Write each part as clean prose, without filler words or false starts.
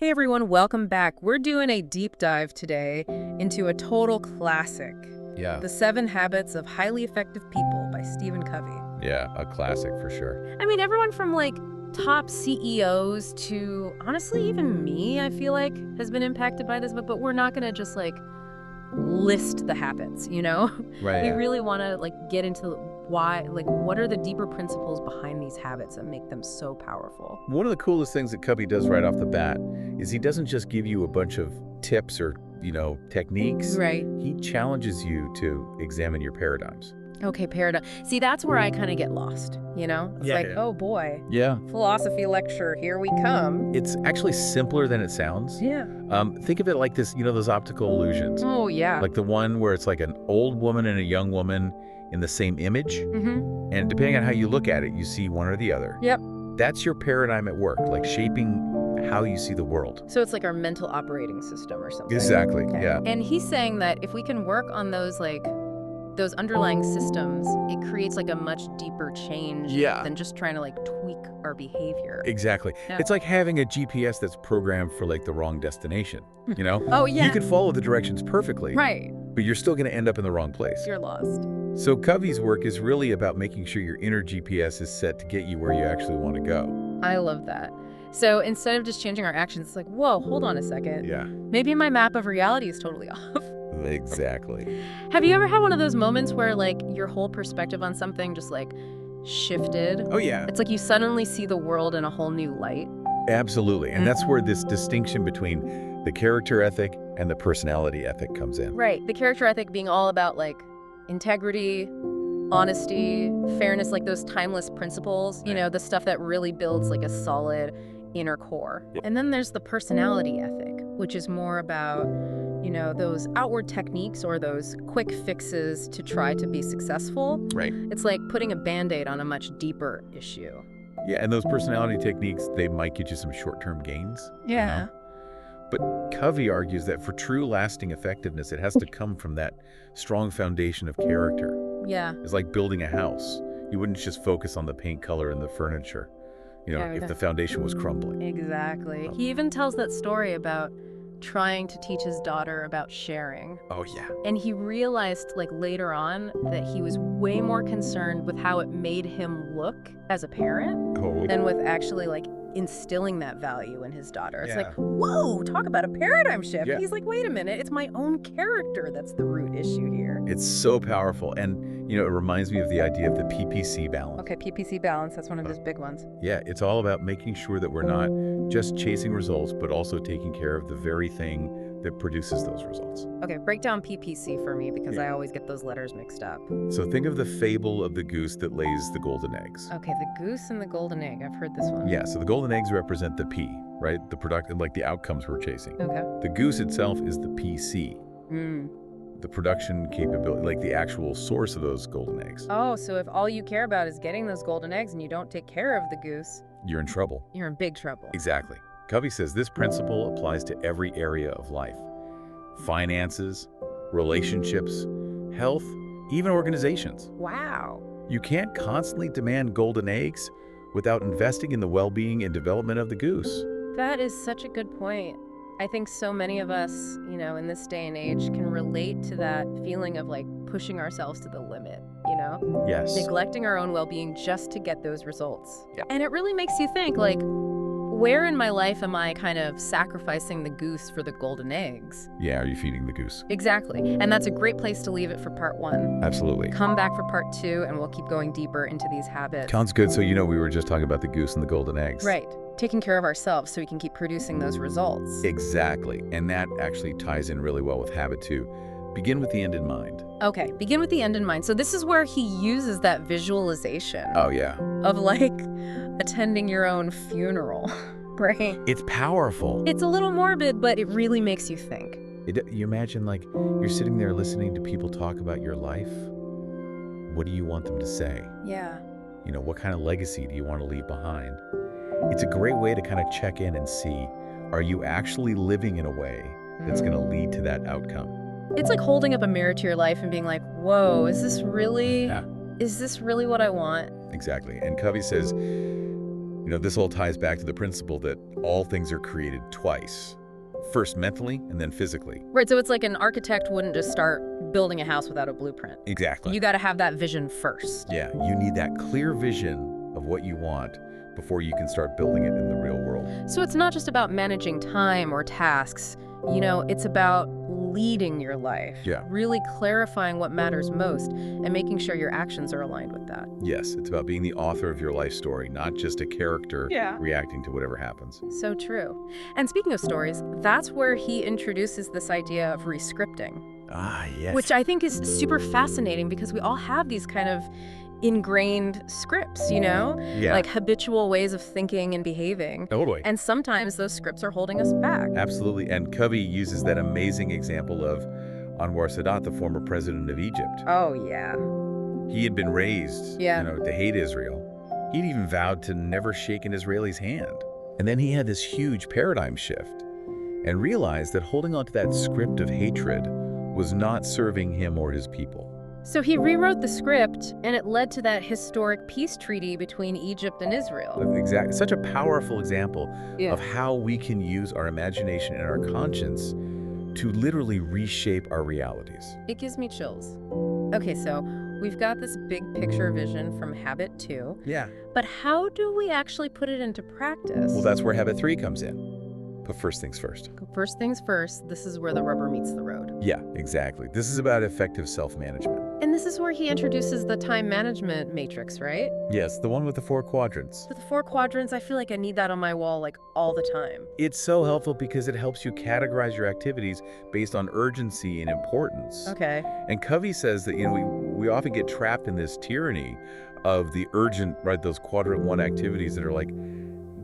Hey everyone, welcome back. We're doing a deep dive today into a total classic. Yeah. The 7 Habits of Highly Effective People by Stephen Covey. Yeah, a classic for sure. I mean, everyone from like top CEOs to honestly even me, I feel like, has been impacted by this, but we're not gonna just like list the habits, you know? Right. We Yeah. really want to like get into why, like what are the deeper principles behind these habits that make them so powerful? One of the coolest things that Covey does right off the bat is he doesn't just give you a bunch of tips or, techniques. Right. He challenges you to examine your paradigms. Okay, paradigm. See, that's where I kind of get lost, you know? It's like, oh boy, Yeah. philosophy lecture, here we come. It's actually simpler than it sounds. Yeah. Think of it like this, those optical illusions. Oh, yeah. Like the one where it's like an old woman and a young woman in the same image. Mm-hmm. And depending on how you look at it, you see one or the other. Yep. That's your paradigm at work, like shaping how you see the world. So it's like our mental operating system or something. Exactly, Okay. yeah. And he's saying that if we can work on those, like, those underlying systems, it creates like a much deeper change than just trying to like tweak our behavior. Exactly. Yeah. It's like having a GPS that's programmed for like the wrong destination, Oh, yeah. You could follow the directions perfectly, Right. but you're still going to end up in the wrong place. You're lost. So Covey's work is really about making sure your inner GPS is set to get you where you actually want to go. I love that. So instead of just changing our actions, it's like, whoa, hold on a second. Yeah, Maybe my map of reality is totally off. exactly. Have you ever had one of those moments where like your whole perspective on something just like shifted? Oh, yeah. It's like you suddenly see the world in a whole new light. Absolutely. And that's where this distinction between the character ethic and the personality ethic comes in. Right. The character ethic being all about like integrity, honesty, fairness, like those timeless principles, the stuff that really builds like a solid inner core. Yep. And then there's the personality ethic, which is more about, those outward techniques or those quick fixes to try to be successful. Right. It's like putting a Band-Aid on a much deeper issue. Yeah, and those personality techniques, they might get you some short-term gains. Yeah. But Covey argues that for true lasting effectiveness, it has to come from that strong foundation of character. Yeah. It's like building a house. You wouldn't just focus on the paint color and the furniture, if the foundation was crumbling. Exactly. He even tells that story about trying to teach his daughter about sharing. Oh, yeah. And he realized like later on that he was way more concerned with how it made him look as a parent than with actually like instilling that value in his daughter. It's like, whoa, talk about a paradigm shift. Yeah. He's like, wait a minute, it's my own character that's the root issue here. It's so powerful. And, it reminds me of the idea of the PPC balance. Okay, PPC balance, that's one of his big ones. Yeah, it's all about making sure that we're not just chasing results, but also taking care of the very thing that produces those results. Okay, break down PPC for me because I always get those letters mixed up. So think of the fable of the goose that lays the golden eggs. Okay, the goose and the golden egg. I've heard this one. Yeah, so the golden eggs represent the P, right? The product, like the outcomes we're chasing. Okay. The goose itself is the PC, Mm. the production capability, like the actual source of those golden eggs. Oh, so if all you care about is getting those golden eggs and you don't take care of the goose, You're in trouble. you're in big trouble. Exactly. Covey says this principle applies to every area of life. Finances, relationships, health, even organizations. Wow. You can't constantly demand golden eggs without investing in the well-being and development of the goose. That is such a good point. I think so many of us, in this day and age can relate to that feeling of like pushing ourselves to the limit, Yes. neglecting our own well-being just to get those results. Yeah. And it really makes you think like, where in my life am I kind of sacrificing the goose for the golden eggs? Yeah, are you feeding the goose? Exactly. And that's a great place to leave it for part 1. Absolutely. Come back for part 2 and we'll keep going deeper into these habits. Sounds good. So, we were just talking about the goose and the golden eggs. Right. Taking care of ourselves so we can keep producing those results. Exactly. And that actually ties in really well with habit 2. Begin with the end in mind. Okay, begin with the end in mind. So this is where he uses that visualization Oh, yeah. of like attending your own funeral, right? It's powerful. It's a little morbid, but it really makes you think. You imagine, like, you're sitting there listening to people talk about your life. What do you want them to say? Yeah. What kind of legacy do you want to leave behind? It's a great way to kind of check in and see, are you actually living in a way that's going to lead to that outcome? It's like holding up a mirror to your life and being like, whoa, is this really, is this really what I want? Exactly. And Covey says, This all ties back to the principle that all things are created twice. First mentally and then physically. Right, so it's like an architect wouldn't just start building a house without a blueprint. Exactly. You got to have that vision first. Yeah, you need that clear vision of what you want before you can start building it in the real world. So it's not just about managing time or tasks. It's about leading your life. Yeah. Really clarifying what matters most and making sure your actions are aligned with that. Yes, it's about being the author of your life story, not just a character reacting to whatever happens. So true. And speaking of stories, that's where he introduces this idea of rescripting. Ah, yes. Which I think is super fascinating because we all have these kind of ingrained scripts, like habitual ways of thinking and behaving. Totally. And sometimes those scripts are holding us back. Absolutely. And Covey uses that amazing example of Anwar Sadat, the former president of Egypt. Oh, yeah. He had been raised, to hate Israel. He'd even vowed to never shake an Israeli's hand. And then he had this huge paradigm shift and realized that holding on to that script of hatred was not serving him or his people. So he rewrote the script, and it led to that historic peace treaty between Egypt and Israel. Exactly. Such a powerful example of how we can use our imagination and our conscience to literally reshape our realities. It gives me chills. Okay, so we've got this big picture vision from Habit 2. Yeah. But how do we actually put it into practice? Well, that's where Habit 3 comes in. But first things first. First things first, this is where the rubber meets the road. Yeah, exactly. This is about effective self-management. And this is where he introduces the time management matrix, right? Yes, the one with the 4 quadrants. With the 4 quadrants, I feel like I need that on my wall all the time. It's so helpful because it helps you categorize your activities based on urgency and importance. Okay. And Covey says that, we often get trapped in this tyranny of the urgent, those quadrant 1 activities that are like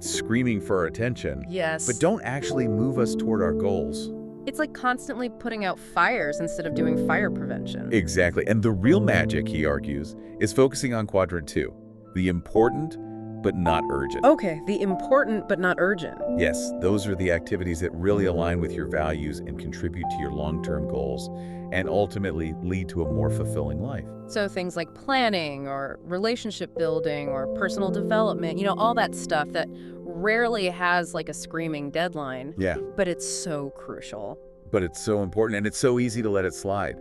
screaming for our attention. Yes. But don't actually move us toward our goals. It's like constantly putting out fires instead of doing fire prevention. Exactly. And the real magic, he argues, is focusing on quadrant 2, the important but not urgent. Okay, the important but not urgent. Yes, those are the activities that really align with your values and contribute to your long-term goals and ultimately lead to a more fulfilling life. So things like planning or relationship building or personal development, all that stuff that rarely has a screaming deadline. Yeah. But it's so crucial. But it's so important, and it's so easy to let it slide,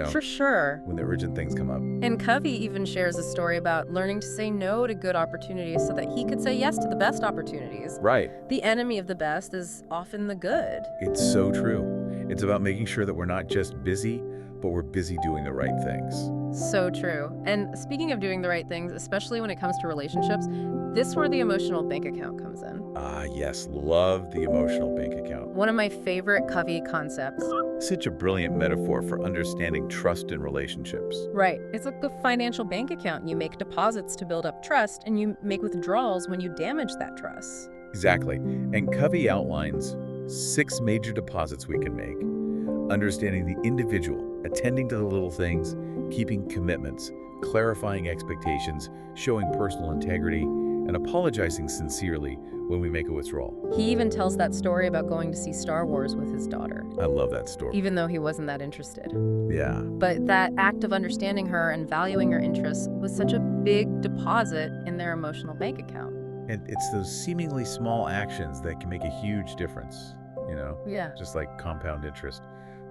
For sure. when the urgent things come up. And Covey even shares a story about learning to say no to good opportunities so that he could say yes to the best opportunities. Right. The enemy of the best is often the good. It's so true. It's about making sure that we're not just busy, but we're busy doing the right things. So true. And speaking of doing the right things, especially when it comes to relationships, this is where the emotional bank account comes in. Ah, yes. Love the emotional bank account. One of my favorite Covey concepts. Such a brilliant metaphor for understanding trust in relationships. Right. It's like a financial bank account. You make deposits to build up trust, and you make withdrawals when you damage that trust. Exactly. And Covey outlines 6 major deposits we can make. Understanding the individual, attending to the little things, keeping commitments, clarifying expectations, showing personal integrity, and apologizing sincerely when we make a withdrawal. He even tells that story about going to see Star Wars with his daughter. I love that story. Even though he wasn't that interested. Yeah. But that act of understanding her and valuing her interests was such a big deposit in their emotional bank account. And it's those seemingly small actions that can make a huge difference, Yeah. Just like compound interest.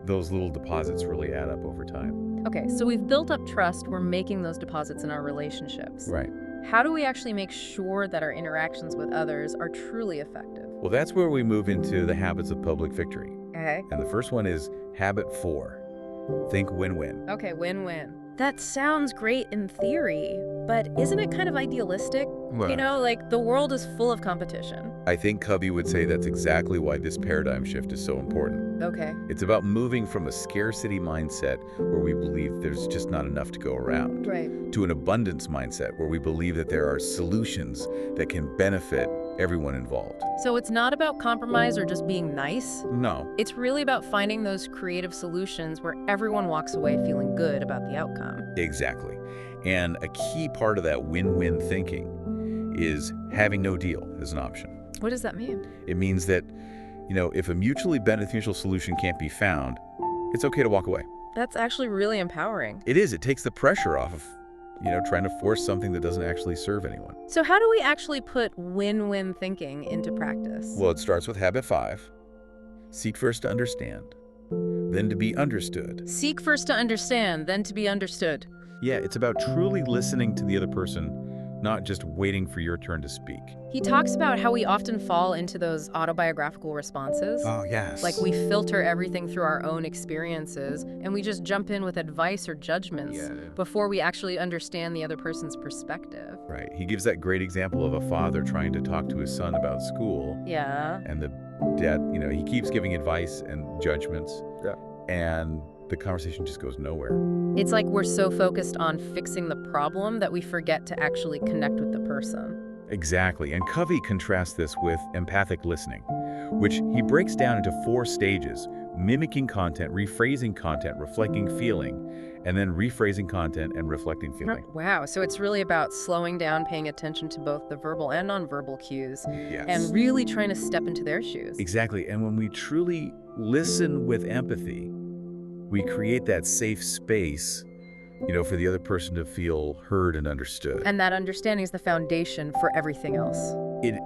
Those little deposits really add up over time. Okay, so we've built up trust. We're making those deposits in our relationships. Right. How do we actually make sure that our interactions with others are truly effective? Well, that's where we move into the habits of public victory. Okay. And the first one is habit 4. Think win-win. Okay, win-win. That sounds great in theory, but isn't it kind of idealistic? Well, The world is full of competition. I think Covey would say that's exactly why this paradigm shift is so important. Okay. It's about moving from a scarcity mindset where we believe there's just not enough to go around, Right. to an abundance mindset where we believe that there are solutions that can benefit everyone involved. So it's not about compromise or just being nice. No. It's really about finding those creative solutions where everyone walks away feeling good about the outcome. Exactly. And a key part of that win-win thinking is having no deal as an option. What does that mean? It means that, if a mutually beneficial solution can't be found, it's okay to walk away. That's actually really empowering. It is. It takes the pressure off of, trying to force something that doesn't actually serve anyone. So how do we actually put win-win thinking into practice? Well, it starts with habit 5. Seek first to understand, then to be understood. Seek first to understand, then to be understood. Yeah, it's about truly listening to the other person, not just waiting for your turn to speak. He talks about how we often fall into those autobiographical responses. Oh, yes. Like we filter everything through our own experiences, and we just jump in with advice or judgments before we actually understand the other person's perspective. Right. He gives that great example of a father trying to talk to his son about school. Yeah. And the dad, he keeps giving advice and judgments. Yeah. And the conversation just goes nowhere. It's like we're so focused on fixing the problem that we forget to actually connect with the person. Exactly. And Covey contrasts this with empathic listening, which he breaks down into 4 stages: mimicking content, rephrasing content, reflecting feeling, and then rephrasing content and reflecting feeling. Wow. So it's really about slowing down, paying attention to both the verbal and nonverbal cues, Yes. and really trying to step into their shoes. Exactly. And when we truly listen with empathy, we create that safe space, for the other person to feel heard and understood. And that understanding is the foundation for everything else.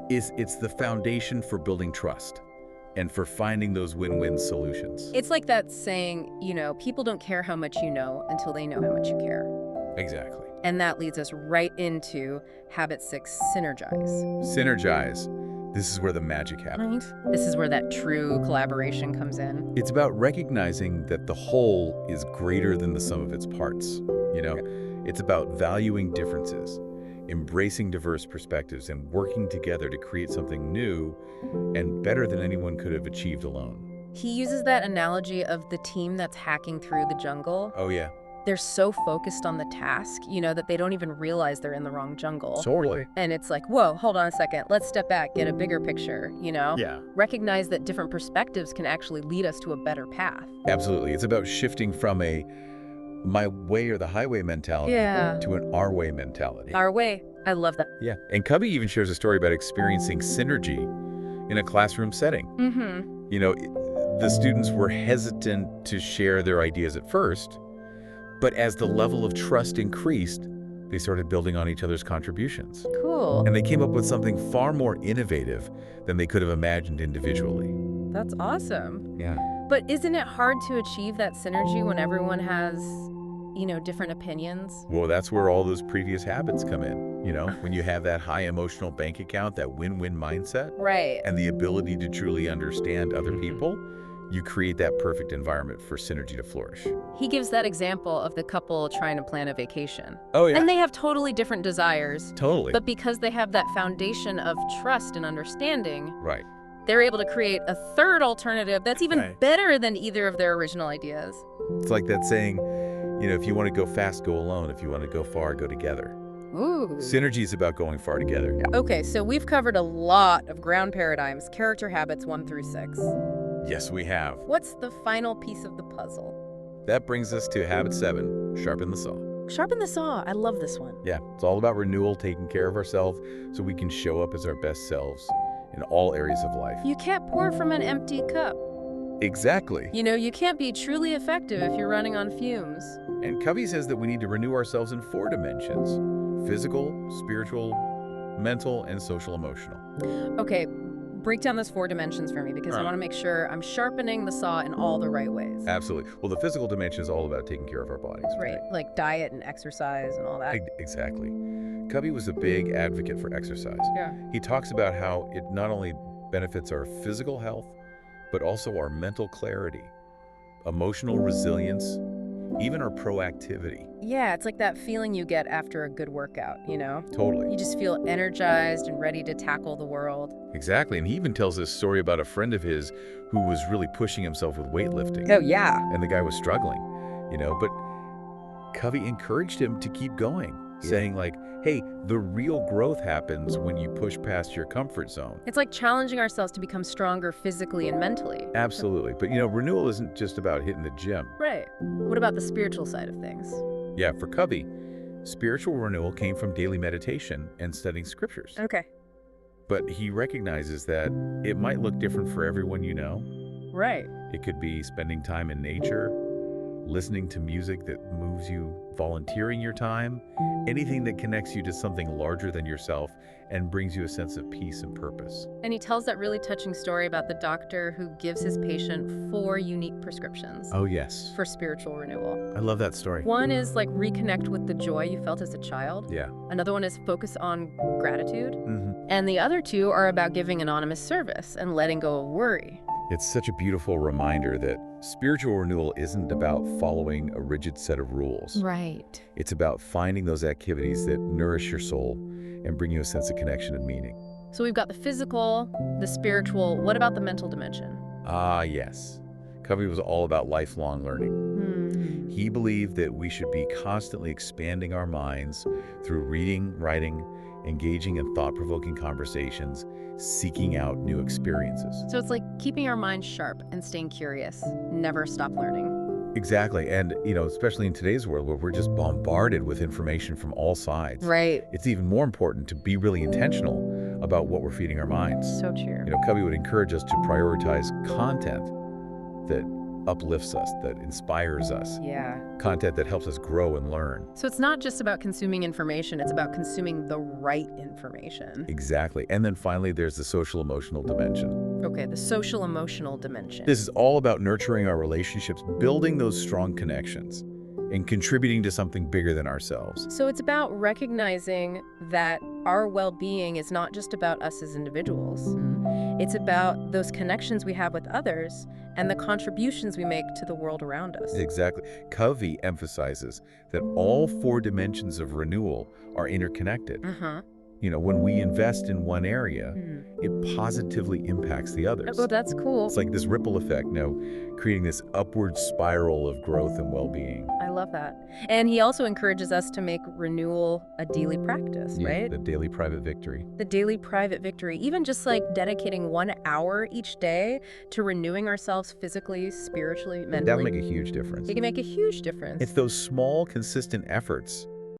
It's the foundation for building trust and for finding those win-win solutions. It's like that saying, people don't care how much you know until they know how much you care. Exactly. And that leads us right into habit 6, synergize. Synergize. This is where the magic happens. Right? This is where that true collaboration comes in. It's about recognizing that the whole is greater than the sum of its parts. It's about valuing differences, embracing diverse perspectives, and working together to create something new and better than anyone could have achieved alone. He uses that analogy of the team that's hacking through the jungle. Oh, yeah. They're so focused on the task, that they don't even realize they're in the wrong jungle. Totally. And it's like, whoa, hold on a second. Let's step back, get a bigger picture, Yeah. Recognize that different perspectives can actually lead us to a better path. Absolutely. It's about shifting from a my way or the highway mentality to an our way mentality. Our way. I love that. Yeah. And Covey even shares a story about experiencing synergy in a classroom setting. Mm-hmm. The students were hesitant to share their ideas at first, but as the level of trust increased, they started building on each other's contributions. Cool. And they came up with something far more innovative than they could have imagined individually. That's awesome. Yeah. But isn't it hard to achieve that synergy when everyone has, different opinions? Well, that's where all those previous habits come in. When you have that high emotional bank account, that win-win mindset, Right. and the ability to truly understand other people, you create that perfect environment for synergy to flourish. He gives that example of the couple trying to plan a vacation. Oh, yeah. And they have totally different desires. Totally. But because they have that foundation of trust and understanding, Right. they're able to create a third alternative that's even better than either of their original ideas. It's like that saying, if you want to go fast, go alone. If you want to go far, go together. Ooh. Synergy is about going far together. Okay, so we've covered a lot of ground paradigms, character habits 1 through 6. Yes, we have. What's the final piece of the puzzle? That brings us to habit 7, sharpen the saw. Sharpen the saw. I love this one. Yeah, it's all about renewal, taking care of ourselves so we can show up as our best selves in all areas of life. You can't pour from an empty cup. Exactly. You can't be truly effective if you're running on fumes. And Covey says that we need to renew ourselves in 4 dimensions: physical, spiritual, mental, and social emotional. Okay, break down those 4 dimensions for me because I want to make sure I'm sharpening the saw in all the right ways. Absolutely. Well, the physical dimension is all about taking care of our bodies. Right, like diet and exercise and all that. Exactly. Covey was a big advocate for exercise. Yeah. He talks about how it not only benefits our physical health, but also our mental clarity, emotional resilience, even our proactivity. Yeah, it's like that feeling you get after a good workout, Totally. You just feel energized and ready to tackle the world. Exactly. And he even tells this story about a friend of his who was really pushing himself with weightlifting. Oh, yeah. And the guy was struggling, but Covey encouraged him to keep going, saying like, hey, the real growth happens when you push past your comfort zone. It's like challenging ourselves to become stronger physically and mentally. Absolutely. But, renewal isn't just about hitting the gym. Right. What about the spiritual side of things? Yeah, for Covey, spiritual renewal came from daily meditation and studying scriptures. Okay. But he recognizes that it might look different for everyone you know. Right. It could be spending time in nature, listening to music that moves you, volunteering your time, anything that connects you to something larger than yourself and brings you a sense of peace and purpose. And he tells that really touching story about the doctor who gives his patient 4 unique prescriptions. Oh, yes. For spiritual renewal. I love that story. One is like reconnect with the joy you felt as a child. Yeah. Another one is focus on gratitude. Mm-hmm. And the other 2 are about giving anonymous service and letting go of worry. It's such a beautiful reminder that spiritual renewal isn't about following a rigid set of rules. Right. It's about finding those activities that nourish your soul and bring you a sense of connection and meaning. So we've got the physical, the spiritual. What about the mental dimension? Ah, yes. Covey was all about lifelong learning. He believed that we should be constantly expanding our minds through reading, writing, engaging in thought-provoking conversations, seeking out new experiences. So it's like keeping our minds sharp and staying curious. Never stop learning. Exactly. And, especially in today's world where we're just bombarded with information from all sides. Right. It's even more important to be really intentional about what we're feeding our minds. So true. Covey would encourage us to prioritize content that uplifts us, that inspires us. Yeah. Content that helps us grow and learn. So it's not just about consuming information, it's about consuming the right information. Exactly. And then finally, there's the social emotional dimension. Okay, the social emotional dimension. This is all about nurturing our relationships, building those strong connections, and contributing to something bigger than ourselves. So it's about recognizing that our well-being is not just about us as individuals. It's about those connections we have with others and the contributions we make to the world around us. Exactly. Covey emphasizes that all 4 dimensions of renewal are interconnected. When we invest in one area, it positively impacts the others. Oh, that's cool. It's like this ripple effect, creating this upward spiral of growth and well-being. I love that. And he also encourages us to make renewal a daily practice, right? The daily private victory. The daily private victory. Even just like dedicating 1 hour each day to renewing ourselves physically, spiritually, mentally. That would make a huge difference. It can make a huge difference. It's those small, consistent efforts